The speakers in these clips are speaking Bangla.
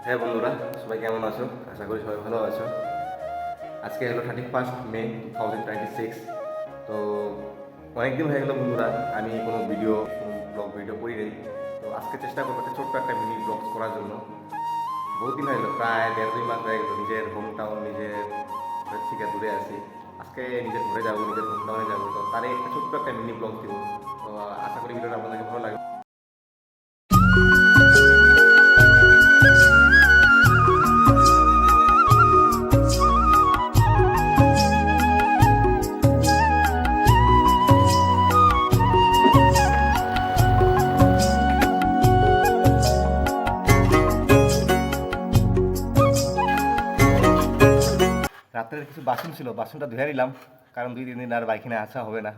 হ্যাঁ বন্ধুরা, সবাই কেমন আছো? আশা করি সবাই ভালো আছো। আজকে হলো 31 মে 2026। তো অনেকদিন হয়ে গেল বন্ধুরা, আমি কোনো ব্লগ ভিডিও করি নাই। তো আজকে চেষ্টা করবো একটা ছোট্ট একটা মিনি ব্লগ করার জন্য। বহুত দিন হয়ে গেলো, প্রায় 1.5-2 মাস হয়ে গেলো নিজের হোম টাউন, নিজের ঘরের থেকে দূরে আছি। আজকে নিজের ঘরে যাবো, নিজের হোম টাউনে যাবো, তো তার একটা ছোট্ট একটা মিনি ব্লগ দিব। তো আশা করি ভিডিওটা আপনাদেরকে ভালো লাগবে। রাত্রের কিছু বাসন ছিল, বাসনটা ধুয়ে নিলাম, কারণ 2-3 দিন আর বাইক নিয়ে আসা হবে না।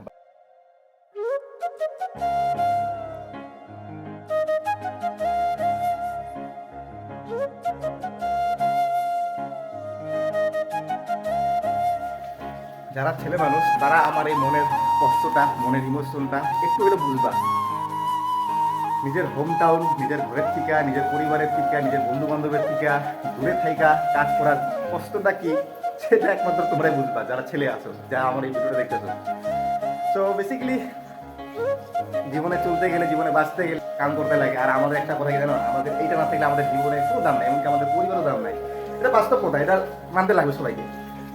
যারা ছেলে মানুষ তারা আমার এই মনের কষ্টটা, মনের ইমোশনটা একটু হলে বুঝবা। নিজের হোম টাউন, নিজের ঘরের থেকে, নিজের পরিবারের থেকে, নিজের বন্ধু বান্ধবের থেকে দূরে থাইকা কাজ করার কষ্টটা কি, সেটা একমাত্র তোমরাই বুঝবা যারা ছেলে আছো, যারা আমার এই ভিডিওটা দেখতেছো। তো বেসিক্যালি জীবনে চলতে গেলে, জীবনে বাঁচতে গেলে কাম করতে লাগে। আর আমাদের একটা কথা কি জানো, আমাদের এইটা না থাকলে আমাদের জীবনে কোনো দাম নাই, এমনকি আমাদের পরিবারও দাম নাই। এটা বাস্তব কথা, এটা মানতে লাগবে সবাইকে।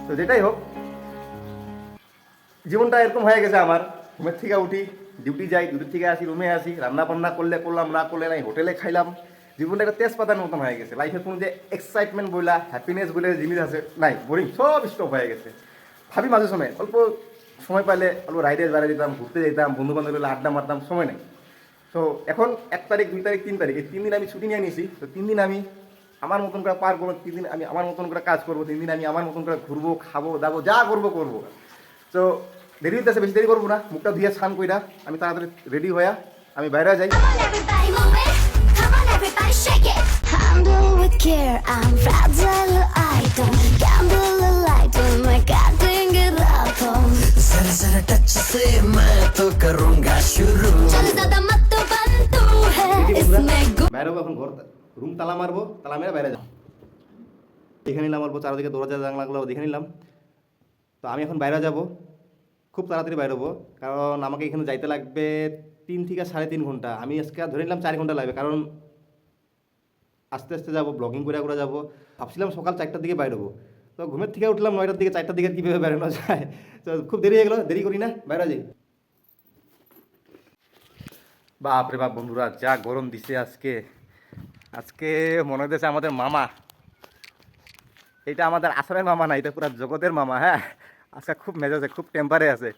তো যেটাই হোক, জীবনটা এরকম হয়ে গেছে আমার। ঘুমের থেকে উঠি, ডিউটি যাই, ডিউটি থেকে আসি, রুমে আসি, রান্না বান্না করলে করলাম, না করলে নাই, হোটেলে খাইলাম। জীবনটা একটা তেজপাতার মতন হয়ে গেছে। লাইফে কোনো যে এক্সাইটমেন্ট বইলা, হ্যাপিনেস বলে জিনিস আছে নাই, বোরিং, সব স্টপ হয়ে গেছে। ভাবি মাঝে সময় অল্প সময় পাইলে অল্প রাইডে বেড়া যেতাম, ঘুরতে যেতাম, বন্ধু বান্ধব আড্ডা মারতাম, সময় নেই। তো এখন 1 তারিখ, 2 তারিখ, 3 তারিখ, এই 3 দিন আমি ছুটি নিয়ে নিয়েছি। তো 3 দিন আমি আমার মতন করে পার করবো, 3 দিন আমি আমার মতন করে কাজ করবো, 3 দিন আমি আমার মতন করে ঘুরবো, খাবো দাবো, যা করবো করবো। তো দেরি হইতেছে, বেশি দেরি করবো না। মুখটা ধুয়ে স্নান কইরা আমি তাড়াতাড়ি রেডি হইয়া আমি বাইরে যাই। বাইরে এখন ঘর রুম তালা মারবো, তালা মেরে বাইরে যাবো। দেখে নিলাম অল্প চারদিকে দরজা জানলাগুলো দেখে নিলাম। তো আমি এখন বাইরে যাব, খুব তাড়াতাড়ি বাইরে হবো, কারণ আমাকে এখানে যাইতে লাগবে 3 থেকে 3.5 ঘন্টা। আমি আজকে ধরে নিলাম 4 ঘন্টা লাগবে, কারণ আস্তে আস্তে যাবো, ব্লগিং করে করে যাবো। ভাবছিলাম সকাল 4টার দিকে বাইরে হবো, তো ঘুমের থেকে উঠলাম 9টার দিকে, 4টার দিকে কীভাবে বেরোনো যায়। তো খুব দেরি হয়ে গেলো, দেরি করি না, বাইরে যাই। বাপরে বাপ বন্ধুরা, যা গরম দিছে আজকে। আজকে মনে হচ্ছে আমাদের মামা, এটা আমাদের আসামের মামা না, এটা পুরো জগতের মামা। হ্যাঁ, আজকে খুব মেজাজে, খুব টেম্পারে আছে।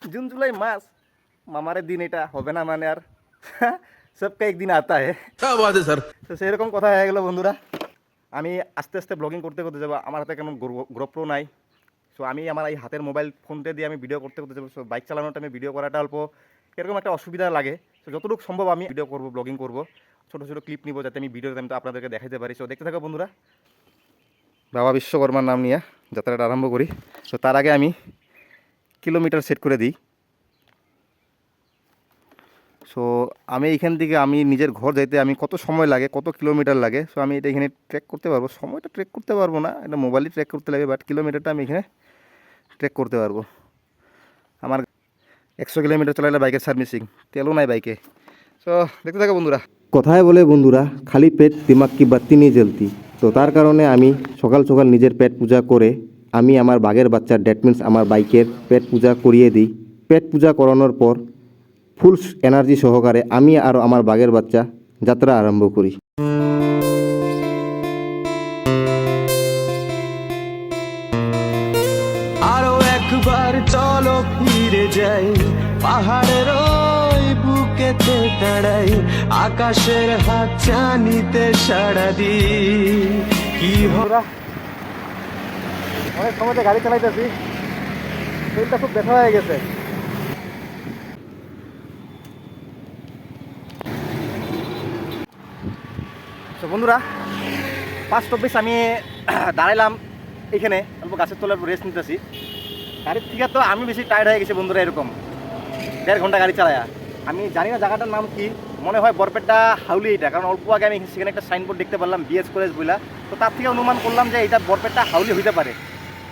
জুন জুলাই মাস, মামারের দিন এটা হবে না মানে আর সবকে একদিন আতা স্যার। তো সেরকম কথা হয়ে গেলো বন্ধুরা। আমি আস্তে আস্তে ব্লগিং করতে করতে যাবো। আমার হাতে কেমন গোপ্রো নাই। সো আমি আমার এই হাতের মোবাইল ফোনটা দিয়ে আমি ভিডিও করতে করতে যাবো। সো বাইক চালানোটা আমি ভিডিও করাটা অল্প এরকম একটা অসুবিধা লাগে। তো যতটুকু সম্ভব আমি ভিডিও করবো, ব্লগিং করবো, ছোটো ছোটো ক্লিপ নিবো, যাতে আমি ভিডিওতে আমি তো আপনাদেরকে দেখাতে পারি। সো দেখতে থাকো বন্ধুরা। বাবা বিশ্বকর্মার নাম নিয়ে যাত্রাটা আরম্ভ করি। তো তার আগে আমি কিলোমিটার সেট করে দিই। সো আমি এইখান থেকে আমি নিজের ঘর যাইতে আমি কত সময় লাগে, কত কিলোমিটার লাগে, সো আমি এটা এখানে ট্র্যাক করতে পারবো। সময়টা ট্র্যাক করতে পারবো না, এটা মোবাইলে ট্র্যাক করতে লাগে, বাট কিলোমিটারটা আমি এখানে ট্র্যাক করতে পারবো। আমার 100 কিলোমিটার চালাইলে বাইকের সার্ভিসিং, তেলও নাই বাইকে। সো দেখতে থাকো বন্ধুরা। কথায় বলে বন্ধুরা, খালি পেট দিমাগ কি বাত্তি নিয়ে জ্বলতি। তো তার কারণে আমি সকাল সকাল নিজের পেট পূজা করে আমি আমার বাঘের বাচ্চার, ড্যাট মিন্স আমার বাইকের পেট পূজা করিয়ে দিই। পেট পূজা করানোর পর ফুল এনার্জি সহকারে আমি আর আমার বাঘের বাচ্চা যাত্রা আরম্ভ করি। আরো একবার চলো ফিরে যাই, পাহাড়ের ওই বুকেতে দাঁড়াই, আকাশের হাত চানিতে সাড়া দি। কি বন্ধুরা, অনেক সময়তে গাড়ি চালাইতেছি, শরীরটা খুব ব্যথা হয়ে গেছে। তো বন্ধুরা, ফার্স্ট অফিস আমি দাঁড়াইলাম এখানে, অল্প গাছের তলার রেস্ট নিতেছি। গাড়ির থেকে তো আমি বেশি টায়ার্ড হয়ে গেছি বন্ধুরা। এরকম 1.5 ঘন্টা গাড়ি চালায়া, আমি জানি না জায়গাটার নাম কি, মনে হয় বরপেটা হাউলি এটা, কারণ অল্প আগে আমি সেখানে একটা সাইনবোর্ড দেখতে পারলাম বিএস কলেজ বইলা, তো তার থেকে অনুমান করলাম যে এটা বরপেটা হাউলি হইতে পারে।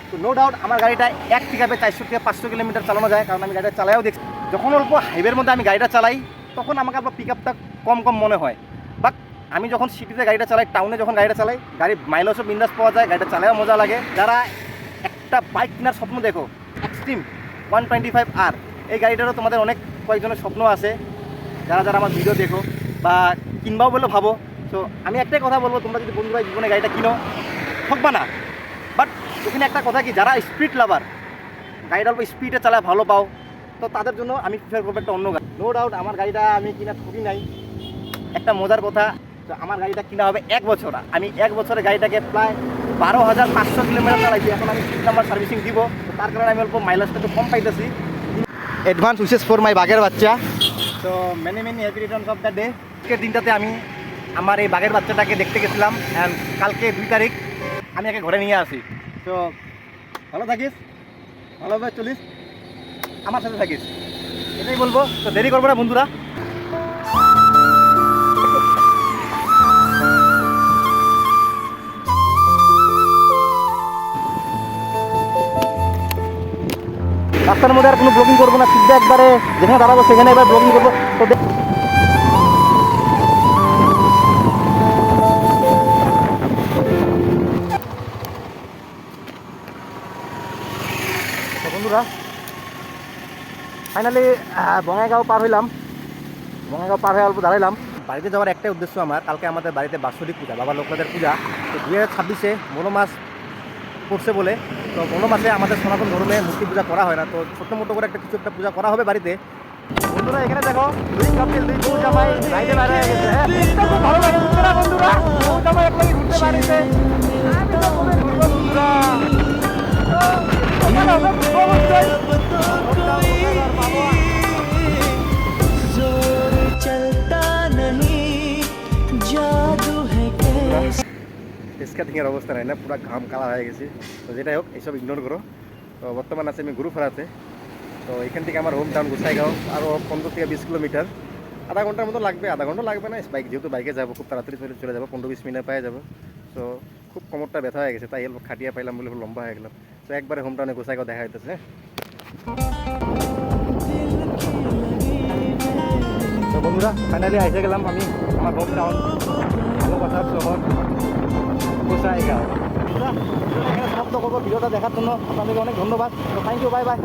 তো নো ডাউট আমার গাড়িটা এক পিকআপে 400 থেকে 500 কিলোমিটার চালানো যায়, কারণ আমি গাড়িটা চালাইও দেখছি। যখন অল্প হাইওয়ের মধ্যে আমি গাড়িটা চালাই তখন আমাকে আপনার পিকআপটা কম কম মনে হয়, বাট আমি যখন সিটিতে গাড়িটা চালাই, টাউনে যখন গাড়িটা চালাই, গাড়ির মাইলেজও বিন্দাস পাওয়া যায়, গাড়িটা চালাইও মজা লাগে। যারা একটা বাইক কেনার স্বপ্ন দেখো, এক্সট্রিম 125R, এই গাড়িটারও তোমাদের অনেক কয়েকজনের স্বপ্ন আছে যারা যারা আমার ভিডিও দেখো বা কিনবাও বলে ভাবো। তো আমি একটাই কথা বলবো, তোমরা যদি বন্ধুরা জীবনে গাড়িটা কিনো ঠকবা না, বাট ওখানে একটা কথা কি, যারা স্পিড লাভার, গাড়িটা অল্প স্পিডে চালায় ভালো পাও, তো তাদের জন্য আমি প্রিফার করবো একটা অন্য গাড়ি। নো ডাউট আমার গাড়িটা আমি কিনা ঠকি নাই। একটা মজার কথা, তো আমার গাড়িটা কিনা হবে 1 বছর, আমি 1 বছরে গাড়িটাকে প্রায় 12,500 কিলোমিটার চালাইছি। এখন আমি 6 নাম্বার সার্ভিসিং দিব, তো তার কারণে আমি অল্প মাইলেজটা একটু কম পাইতেছি। অ্যাডভান্স উইশেস ফর মাই বাঘের বাচ্চা। তো many happy Returns of the day. আজকের দিনটাতে আমি আমার এই বাঘের বাচ্চাটাকে দেখতে গেছিলাম, অ্যান্ড কালকে 2 তারিখ আমি একে ঘরে নিয়ে আসি। তো ভালো থাকিস, ভালোভাবে চলিস, আমার সাথে থাকিস, এটাই বলবো। তো দেরি করবো না বন্ধুরা। রাস্তার মধ্যে আর কোনো ব্লগিং করবো না, সিদ্ধা একবারে যেখানে দাঁড়াবো সেখানে এবার ব্লগিং করবো। তো বন্ধুরা ফাইনালি বঙ্গাইগাঁও পার হইলাম। বঙ্গাইগাঁও পার হয়ে অল্প দাঁড়াইলাম। বাড়িতে যাওয়ার একটাই উদ্দেশ্য আমার, কালকে আমাদের বাড়িতে বাৎসরিক পূজা, বাবা লোকনাথের পূজা। তো 2026-এ মনো মাস পড়ছে বলে, তো মনো মাসে আমাদের সনাতন ধর্মে মূর্তি পূজা করা হয় না, তো ছোট্ট মোটো করে একটা কিছু একটা পূজা করা হবে বাড়িতে। বন্ধুরা এখানে দেখো 2 কাপল 2 বউ জামাই রাইডে বাইরে হয়ে গেছে। হ্যাঁ এটা খুব ভালো লাগে বন্ধুরা, বউ জামাই একলাই ঘুরতে বাড়িতে। আমি তো বলে ঘুরবো বন্ধুরা। जोर चलता नहीं जादू है कैसे। স্কেটিংয়ের অবস্থা নাই না, পুরো ঘাম কালা হয়ে গেছে। তো যেটাই হোক এইসব ইগনোর করো। তো বর্তমান আছে আমি গুরুফাড়াতে। তো এখান থেকে আমার হোম টাউন গোসাইগাঁও আরও 15 থেকে 20 কিলোমিটার, আধা ঘন্টার মতো লাগবে। আধা ঘন্টা লাগবে না, বাইক যেহেতু বাইকে যাবো খুব তাড়াতাড়ি চলে যাবো, 15-20 মিনিটে পেয়ে যাবো। তো খুব কোমরটা ব্যথা হয়ে গেছে, তাই অল্প খাটিয়া পাইলাম বলে লম্বা হয়ে গেলাম। তো একবারে হোম টাউনে গোসাইগাঁও দেখা হইতেছে। তো বন্ধুরা ফাইনালি এসে গেলাম আমি আমার হোম টাউন, ভালোবাসার শহর গোসাইগাঁও। বন্ধুরা এখানে সমাপ্ত করবো। ভিডিওটা দেখার জন্য আপনাদেরকে অনেক ধন্যবাদ। তো থ্যাংক ইউ, বাই বাই।